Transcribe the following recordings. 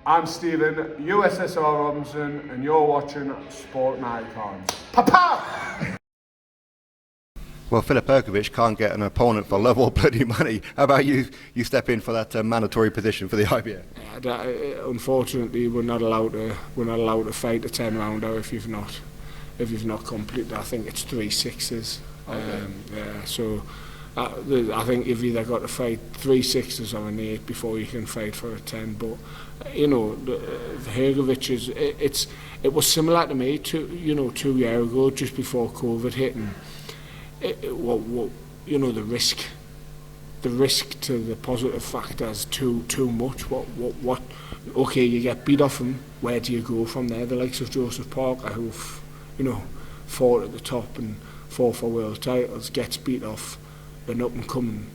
I'm Stephen, USSR Robinson, and you're watching Sporting Icons. Papa! Well, Filip Hrgovic can't get an opponent for love or bloody money. How about you? You step in for that mandatory position for the IBF. Unfortunately, we're not allowed to fight a 10-rounder if you've not completed. I think it's 3 6s. Okay. So I think you've either got to fight 3 6s or an 8 before you can fight for a 10. But you know, Hrgovic it was similar to me 2 years ago, just before COVID hit, and the risk to the positive factors too much. What okay, you get beat off him, where do you go from there? The likes of Joseph Parker, who've fought at the top and fought for world titles, gets beat off, an up and coming,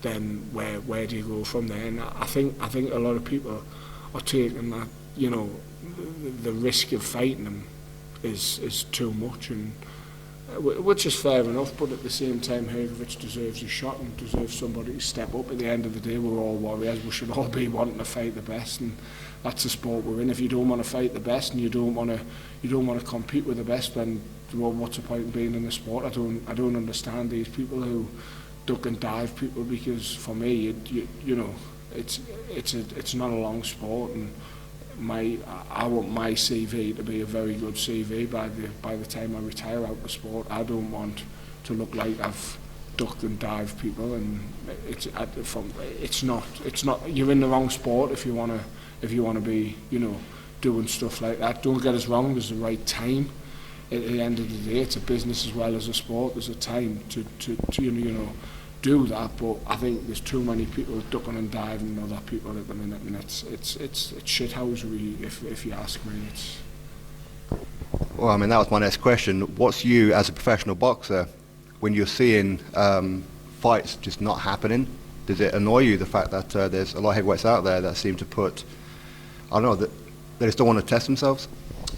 then where do you go from there? And I think a lot of people are taking that, the risk of fighting him is too much, and which is fair enough, but at the same time Hrgovic deserves a shot and deserves somebody to step up. At the end of the day, we're all warriors, we should all be wanting to fight the best, and that's the sport we're in. If you don't want to fight the best and you don't want to compete with the best, then what's the point in being in the sport? I don't understand these people who duck and dive people, because for me it's not a long sport, and I want my CV to be a very good CV by the time I retire out of the sport. I don't want to look like I've ducked and dived people, and it's not. You're in the wrong sport if you want to be doing stuff like that. Don't get us wrong. There's the right time. At the end of the day, it's a business as well as a sport. There's a time to do that, but I think there's too many people ducking and diving other people at the minute, and it's shithousery if you ask me. Well, I mean, that was my next question. What's you as a professional boxer when you're seeing fights just not happening? Does it annoy you, the fact that there's a lot of heavyweights out there that seem to put, I don't know, that they just don't want to test themselves?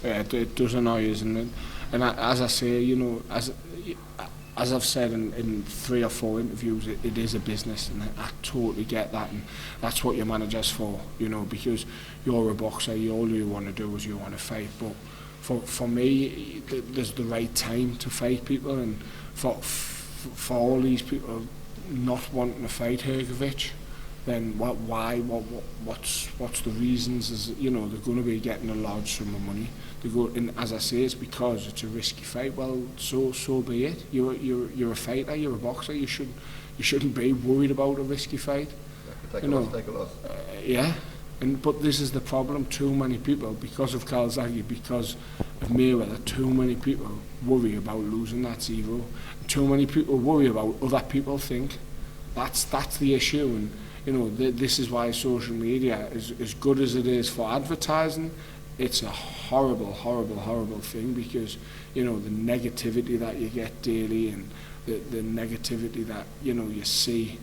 Yeah, it does annoy us, and as I say, as I've said in 3 or 4 interviews, it is a business, and I totally get that, and that's what your manager's for, because you're a boxer, all you want to do is you want to fight. But for me, there's the right time to fight people, and for all these people not wanting to fight Hrgovic, then why? What's the reasons? They're going to be getting a large sum of money. And as I say, it's because it's a risky fight. Well, so be it. You're a fighter. You're a boxer. You shouldn't be worried about a risky fight. Take a loss. Yeah. But this is the problem. Too many people, because of Calzaghe, because of Mayweather, too many people worry about losing that zero. And too many people worry about other people think. That's the issue. And this is why social media is as good as it is for advertising. It's a horrible thing, because the negativity that you get daily, and the negativity that you see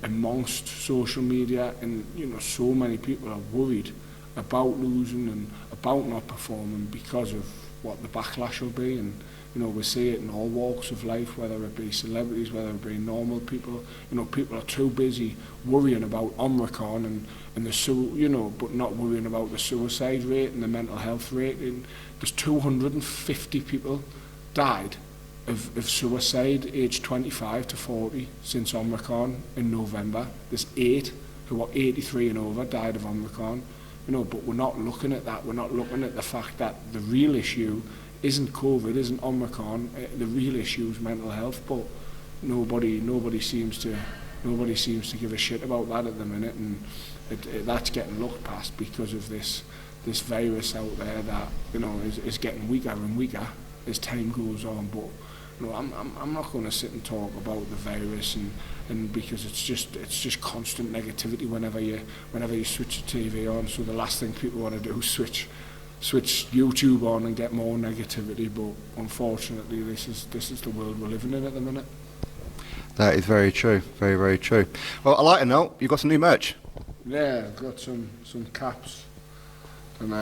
amongst social media, and so many people are worried about losing and about not performing because of what the backlash will be. And we see it in all walks of life, whether it be celebrities, whether it be normal people. People are too busy worrying about Omicron and the but not worrying about the suicide rate and the mental health rate. And there's 250 people died of suicide aged 25 to 40 since Omicron in November. There's 8 who are 83 and over died of Omicron. But we're not looking at that. We're not looking at the fact that the real issue isn't COVID, isn't Omicron. The real issue is mental health. But nobody seems to give a shit about that at the minute, and that's getting looked past because of this virus out there that is getting weaker and weaker as time goes on. But I'm not going to sit and talk about the virus, and because it's just constant negativity whenever you switch the TV on. So the last thing people want to do is switch YouTube on and get more negativity. But unfortunately, this is the world we're living in at the minute. That is very true, very, very true. Well, I'd like to know, you've got some new merch. Yeah, I've got some caps and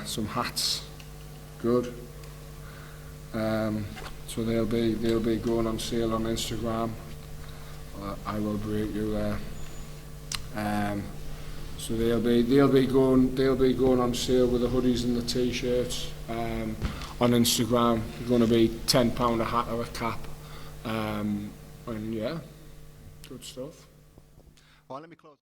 some hats. Good. So they'll be going on sale on Instagram. I will break you there. So they'll be going on sale with the hoodies and the t-shirts. On Instagram, they're going to be £10 a hat or a cap. And yeah, good stuff. Well, let me close.